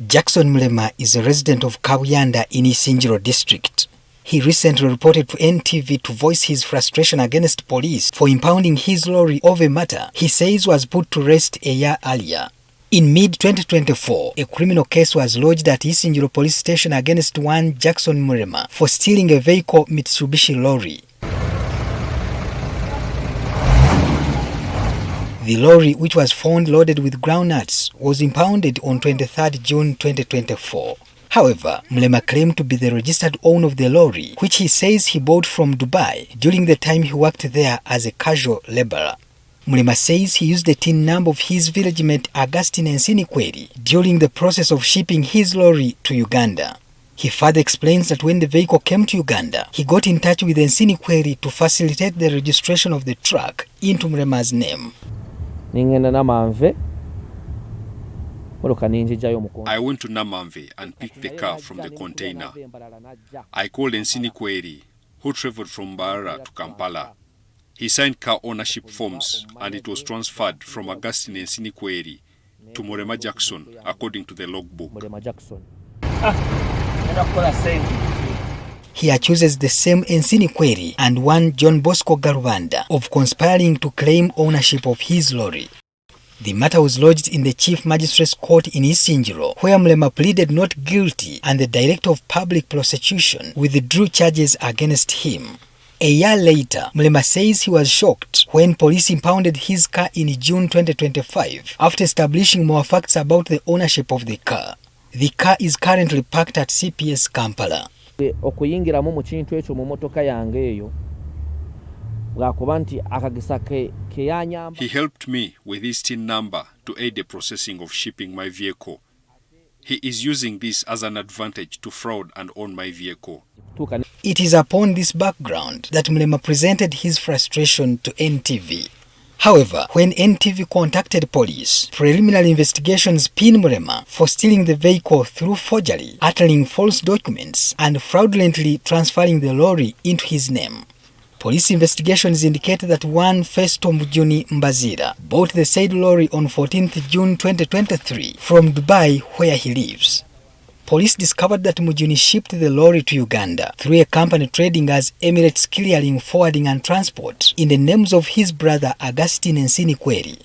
Jackson Mulema is a resident of Kabuyanda in Isinjiro district. He recently reported to NTV to voice his frustration against police for impounding his lorry over a matter he says was put to rest a year earlier. In mid-2024, a criminal case was lodged at Isinjiro police station against one Jackson Mulema for stealing a vehicle Mitsubishi lorry. The lorry, which was found loaded with groundnuts, was impounded on 23 June 2024. However, Mulema claimed to be the registered owner of the lorry, which he says he bought from Dubai during the time he worked there as a casual laborer. Mulema says he used the TIN number of his village mate Augustine Ensinikweri during the process of shipping his lorry to Uganda. He further explains that when the vehicle came to Uganda, he got in touch with Ensinikweri to facilitate the registration of the truck into Mulema's name. I went to Namamve and picked the car from the container. I called Ensinikweri, who traveled from Mbarara to Kampala. He signed car ownership forms and it was transferred from Augustine Ensinikweri to Mulema Jackson according to the logbook. He accuses the same Ensinikweri and one John Bosco Garubanda of conspiring to claim ownership of his lorry. The matter was lodged in the Chief Magistrate's Court in Isinjiro, where Mulema pleaded not guilty and the Director of Public Prosecution withdrew charges against him. A year later, Mulema says he was shocked when police impounded his car in June 2025 after establishing more facts about the ownership of the car. The car is currently parked at CPS Kampala. He helped me with his TIN number to aid the processing of shipping my vehicle. He is using this as an advantage to fraud and own my vehicle. It is upon this background that Mulema presented his frustration to NTV. However, when NTV contacted police, preliminary investigations pinned Mulema for stealing the vehicle through forgery, uttering false documents, and fraudulently transferring the lorry into his name. Police investigations indicated that one Festo Mujuni Mbazira bought the said lorry on 14th June 2023 from Dubai, where he lives. Police discovered that Mujuni shipped the lorry to Uganda through a company trading as Emirates Clearing, Forwarding and Transport in the names of his brother Augustine Ensinikweri.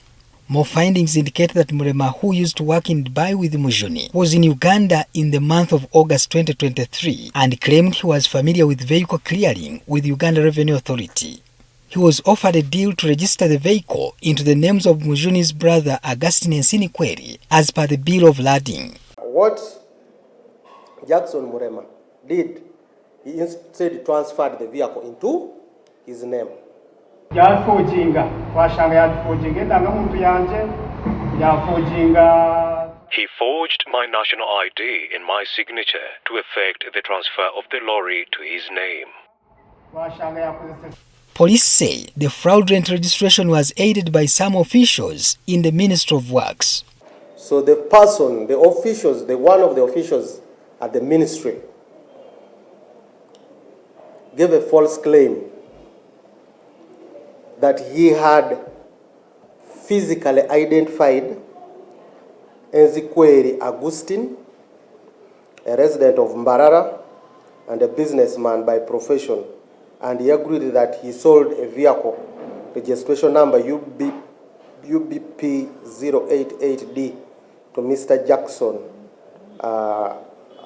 More findings indicate that Mulema, who used to work in Dubai with Mujuni, was in Uganda in the month of August 2023 and claimed he was familiar with vehicle clearing with Uganda Revenue Authority. He was offered a deal to register the vehicle into the names of Mujuni's brother Augustine Ensinikweri as per the bill of lading. What Jackson Mulema did, he instead transferred the vehicle into his name. He forged my national ID in my signature to effect the transfer of the lorry to his name. Police say the fraudulent registration was aided by some officials in the Ministry of Works. So the person, the officials, one of the officials at the ministry gave a false claim that he had physically identified Ensinikweri Augustine, a resident of Mbarara and a businessman by profession, and he agreed that he sold a vehicle, registration number UBP088D, to Mr. Jackson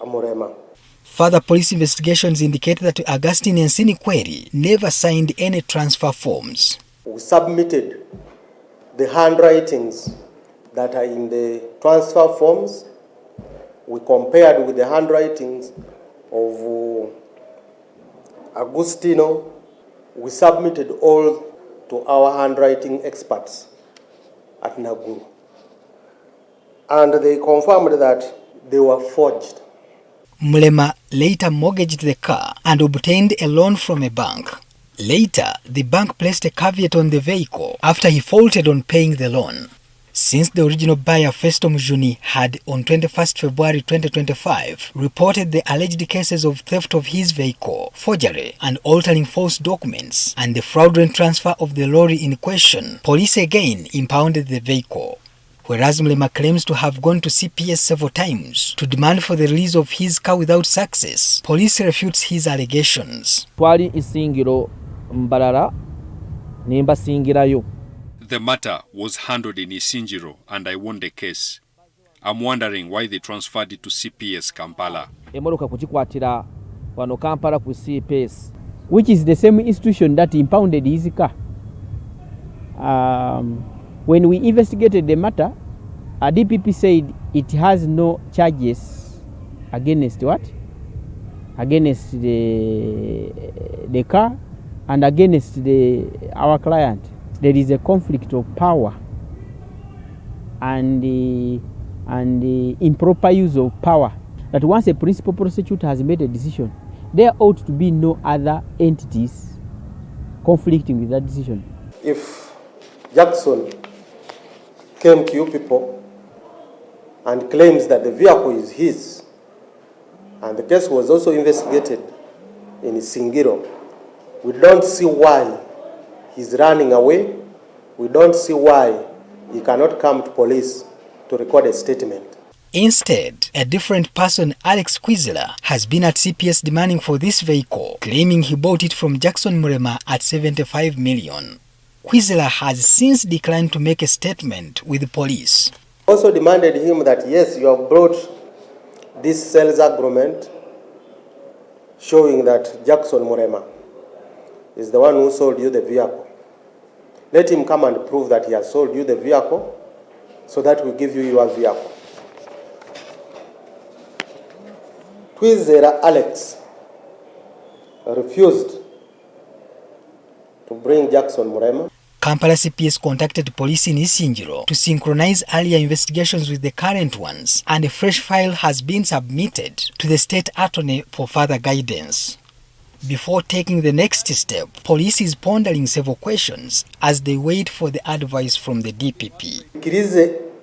Mulema. Further police investigations indicate that Augustine Ensinikweri never signed any transfer forms. We submitted the handwritings that are in the transfer forms. We compared with the handwritings of Agustino. We submitted all to our handwriting experts at Naguru. And they confirmed that they were forged. Mulema later mortgaged the car and obtained a loan from a bank. Later, the bank placed a caveat on the vehicle after he faltered on paying the loan. Since the original buyer, Festo Mujuni, had on 21st February 2025 reported the alleged cases of theft of his vehicle, forgery and altering false documents, and the fraudulent transfer of the lorry in question, police again impounded the vehicle. Whereas Mlema claims to have gone to CPS several times to demand for the release of his car without success, police refutes his allegations. The matter was handled in Isingiro and I won the case. I'm wondering why they transferred it to CPS Kampala. Which is the same institution that impounded his car. When we investigated the matter, DPP said it has no charges against what? Against the car and against our client. There is a conflict of power and improper use of power. That once a principal prosecutor has made a decision, there ought to be no other entities conflicting with that decision. If Jackson came to you people and claims that the vehicle is his, and the case was also investigated in Isingiro, we don't see why he's running away. We don't see why he cannot come to police to record a statement. Instead, a different person, Alex Kwizera, has been at CPS demanding for this vehicle, claiming he bought it from Jackson Murema at 75 million. Kwizera has since declined to make a statement with the police. Also demanded him that yes, you have brought this sales agreement showing that Jackson Murema is the one who sold you the vehicle. Let him come and prove that he has sold you the vehicle so that we give you your vehicle. Kwizera Alex refused to bring Jackson Murema. Kampala CPS contacted police in Isingiro to synchronize earlier investigations with the current ones, and a fresh file has been submitted to the state attorney for further guidance. Before taking the next step, police is pondering several questions as they wait for the advice from the DPP.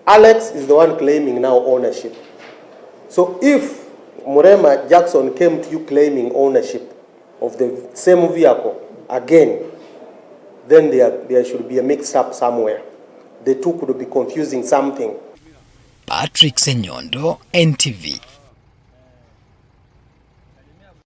Alex is the one claiming now ownership. So if Murema Jackson came to you claiming ownership of the same vehicle again, then there should be a mix-up somewhere. The two could be confusing something. Patrick Senyondo, NTV.